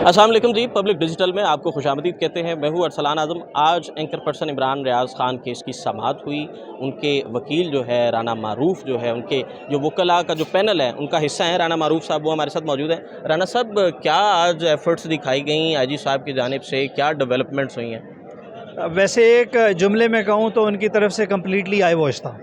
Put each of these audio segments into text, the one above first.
السلام علیکم جی، public digital میں آپ کو خوش آمدید کہتے ہیں۔ میں ہوں ارسلان اعظم۔ آج اینکر پرسن عمران ریاض خان کیس کی سماعت ہوئی۔ ان کے وکیل جو ہے رانا معروف جو ہے، ان کے جو وکلاء کا جو پینل ہے ان کا حصہ ہیں رانا معروف صاحب، وہ ہمارے ساتھ موجود ہیں۔ رانا صاحب، کیا آج ایفرٹس دکھائی گئیں آئی جی صاحب کی جانب سے؟ کیا ڈیولپمنٹس ہوئی ہیں؟ ویسے ایک جملے میں کہوں تو ان کی طرف سے کمپلیٹلی آئی واش تھا۔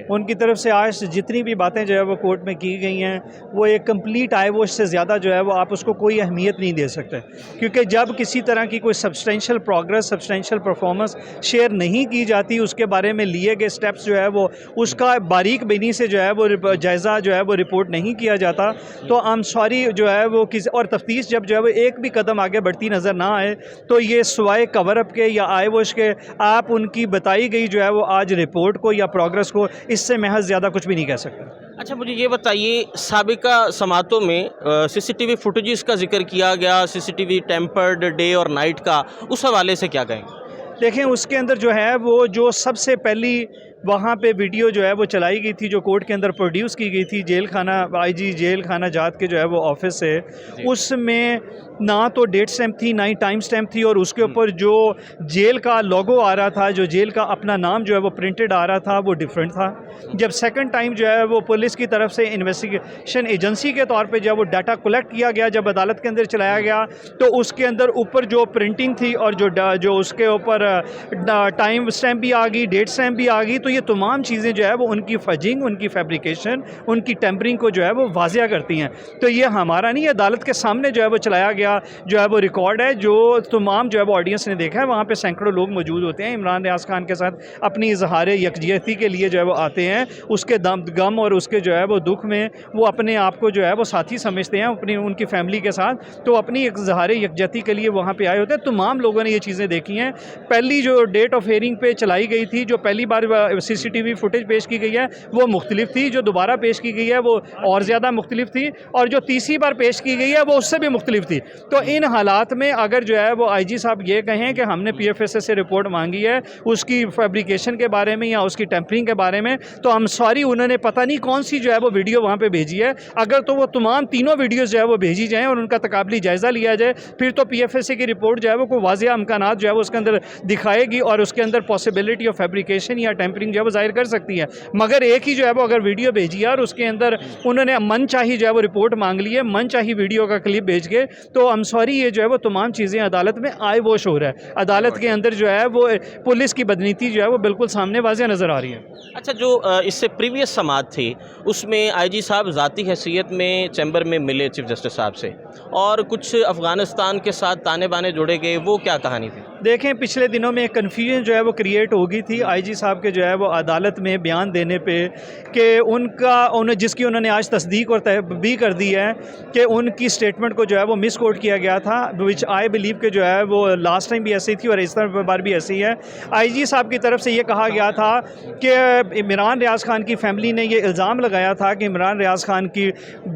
ان کی طرف سے آج جتنی بھی باتیں جو ہے وہ کورٹ میں کی گئی ہیں وہ ایک کمپلیٹ آئی واش سے زیادہ جو ہے وہ آپ اس کو کوئی اہمیت نہیں دے سکتے، کیونکہ جب کسی طرح کی کوئی substantial progress, substantial performance share نہیں کی جاتی، اس کے بارے میں لیے گئے سٹیپس جو ہے وہ اس کا باریک بینی سے جو ہے وہ جائزہ جو ہے وہ رپورٹ نہیں کیا جاتا، تو آئی ایم سوری جو ہے وہ کسی اور تفتیش جب جو ہے وہ ایک بھی قدم آگے بڑھتی نظر نہ آئے تو یہ سوائے کور اپ کے یا آئی واش کے آپ ان کی بتائی گئی جو ہے وہ آج رپورٹ کو یا پروگرس کو اس سے محض زیادہ کچھ بھی نہیں کہہ سکتے۔ اچھا، مجھے یہ بتائیے، سابقہ سماعتوں میں سی سی ٹی وی فوٹیجز کا ذکر کیا گیا، CCTV tampered day اور نائٹ کا، اس حوالے سے کیا کہیں گے؟ دیکھیں، اس کے اندر جو ہے وہ جو سب سے پہلی وہاں پہ ویڈیو جو ہے وہ چلائی گئی تھی، جو کورٹ کے اندر پروڈیوس کی گئی تھی جیل خانہ آئی جی جیل خانہ جات کے جو ہے وہ آفس سے، اس میں نہ تو ڈیٹ سٹیمپ تھی نہ ہی ٹائم سٹیمپ تھی، اور اس کے اوپر جو جیل کا لوگو آ رہا تھا، جو جیل کا اپنا نام جو ہے وہ پرنٹڈ آ رہا تھا، وہ ڈیفرنٹ تھا۔ جب سیکنڈ ٹائم جو ہے وہ پولیس کی طرف سے انویسٹیگیشن ایجنسی کے طور پہ جب وہ ڈاٹا کلیکٹ کیا گیا، جب عدالت کے اندر چلایا گیا، تو اس کے اندر اوپر جو پرنٹنگ تھی اور جو اس کے اوپر ٹائم سٹیمپ بھی آ گئی، ڈیٹ سٹیمپ بھی آ گئی، تو یہ تمام چیزیں جو ہے وہ ان کی فجنگ، ان کی فیبریکیشن، ان کی ٹیمپرنگ کو جو ہے وہ واضح کرتی ہیں۔ تو یہ ہمارا نہیں، عدالت کے سامنے جو ہے وہ چلایا گیا جو ہے وہ ریکارڈ ہے، جو تمام جو ہے وہ آڈینس نے دیکھا ہے۔ وہاں پہ سینکڑوں لوگ موجود ہوتے ہیں، عمران ریاض خان کے ساتھ اپنی اظہار یکجہتی کے لیے جو ہے وہ آتے ہیں، اس کے غم اور اس کے جو ہے وہ دکھ میں وہ اپنے آپ کو جو ہے وہ ساتھی سمجھتے ہیں اپنی ان کی فیملی کے ساتھ، تو اپنی اظہار یکجہتی کے لیے وہاں پہ آئے ہوتے ہیں۔ تمام لوگوں نے یہ چیزیں دیکھی ہیں۔ پہلی جو ڈیٹ آف ہیئرنگ پہ چلائی گئی تھی، جو پہلی بار سی سی ٹی وی فوٹیج پیش کی گئی ہے وہ مختلف تھی، جو دوبارہ پیش کی گئی ہے وہ اور زیادہ مختلف تھی، اور جو تیسری بار پیش کی گئی ہے وہ اس سے بھی مختلف تھی۔ تو ان حالات میں اگر جو ہے وہ آئی جی صاحب یہ کہیں کہ ہم نے پی ایف ایس ایس سے رپورٹ مانگی ہے اس کی فیبریکیشن کے بارے میں یا اس کی ٹیمپرنگ کے بارے میں، تو ہم سوری، انہوں نے پتہ نہیں کون سی جو ہے وہ ویڈیو وہاں پہ بھیجی ہے۔ اگر تو وہ تمام تینوں ویڈیوز جو ہے وہ بھیجی جائیں اور ان کا تقابلی جائزہ لیا جائے، پھر تو پی ایف ایس سی کی رپورٹ جو ہے وہ کوئی واضح امکانات جو ہے وہ اس کے اندر دکھائے گی اور اس کے اندر پاسبلٹی آف فیبریکیشن یا ٹیمپرنگ جو ہے وہ ظاہر کر سکتی ہے۔ مگر ایک ہی جو ہے وہ اگر ویڈیو بھیجی ہے اور اس کے اندر انہوں نے من چاہی جو ہے وہ رپورٹ مانگ لی ہے، من چاہی ویڈیو کا کلپ بھیج کے، تو ہم سوری، یہ جو ہے وہ تمام چیزیں عدالت میں آئی واش ہو رہا ہے۔ عدالت کے اندر جو ہے وہ پولیس کی بدنیتی جو ہے وہ بالکل سامنے واضح نظر آ رہی ہے۔ اچھا، جو اس سے پریویس سماعت تھی اس میں آئی جی صاحب ذاتی حیثیت میں چیمبر میں ملے چیف جسٹس صاحب سے، اور کچھ افغانستان کے ساتھ تانے بانے جوڑے گئے، وہ کیا کہانی تھی؟ دیکھیں، پچھلے دنوں میں ایک کنفیوژن جو ہے وہ کریٹ ہو گئی تھی آئی جی صاحب کے جو ہے وہ عدالت میں بیان دینے پہ کہ جس کی انہوں نے آج تصدیق اور بھی کر دی ہے کہ ان کی سٹیٹمنٹ کو جو ہے وہ مس کوٹ کیا گیا تھا، وچ آئی بلیو کہ جو ہے وہ لاسٹ ٹائم بھی ایسی تھی اور اس بار بھی ایسی ہے۔ آئی جی صاحب کی طرف سے یہ کہا گیا تھا کہ عمران ریاض خان کی فیملی نے یہ الزام لگایا تھا کہ عمران ریاض خان کی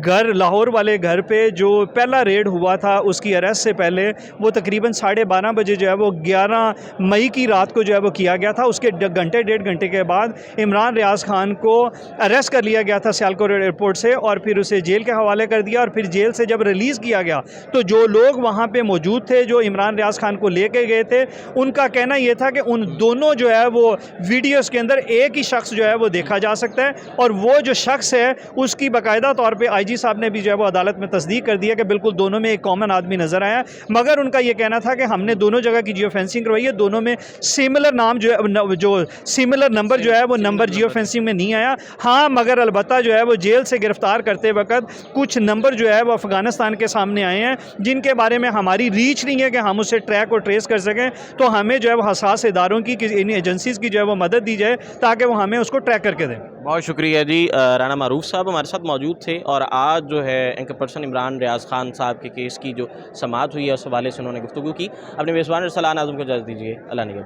گھر، لاہور والے گھر پہ جو پہلا ریڈ ہوا تھا اس کی اریسٹ سے پہلے، وہ تقریباً 12:30 بجے جو ہے وہ 11 مئی کی رات کو جو ہے وہ کیا گیا تھا۔ اس کے ڈیڑھ گھنٹے کے بعد عمران ریاض خان کو اریسٹ کر لیا گیا تھا سیالکوٹ ایئرپورٹ سے، اور پھر اسے جیل کے حوالے کر دیا، اور پھر جیل سے جب ریلیز کیا گیا تو جو لوگ وہاں پہ موجود تھے جو عمران ریاض خان کو لے کے گئے تھے، ان کا کہنا یہ تھا کہ ان دونوں جو ہے وہ ویڈیوز کے اندر ایک ہی شخص جو ہے وہ دیکھا جا سکتا ہے، اور وہ جو شخص ہے اس کی باقاعدہ طور پہ آئی جی صاحب نے بھی جو ہے وہ عدالت میں تصدیق کر دیا کہ بالکل دونوں میں ایک کامن آدمی نظر آیا۔ مگر ان کا یہ کہنا تھا کہ ہم نے دونوں جگہ کی جیو فینسنگ کروائی ہے، دونوں میں سملر نام جو سملر نمبر جو ہے وہ نمبر جیو فینسنگ میں نہیں آیا۔ ہاں، مگر البتہ جو ہے وہ جیل سے گرفتار کرتے وقت کچھ نمبر جو ہے وہ افغانستان کے سامنے آئے ہیں جن کے بارے میں ہماری ریچ نہیں ہے کہ ہم اسے ٹریک اور ٹریس کر سکیں، تو ہمیں جو ہے وہ حساس اداروں کی ان ایجنسیز کی جو ہے وہ مدد دی جائے تاکہ وہ ہمیں اس کو ٹریک کر کے دیں۔ بہت شکریہ جی۔ رانا معروف صاحب ہمارے ساتھ موجود تھے، اور آج جو ہے اینکر پرسن عمران ریاض خان صاحب کے کیس کی جو سماعت ہوئی ہے اس حوالے سے انہوں نے گفتگو کی۔ اپنے میزبان ارسلان اعظم کو اجازت دیجیے۔ اللہ نگہبان۔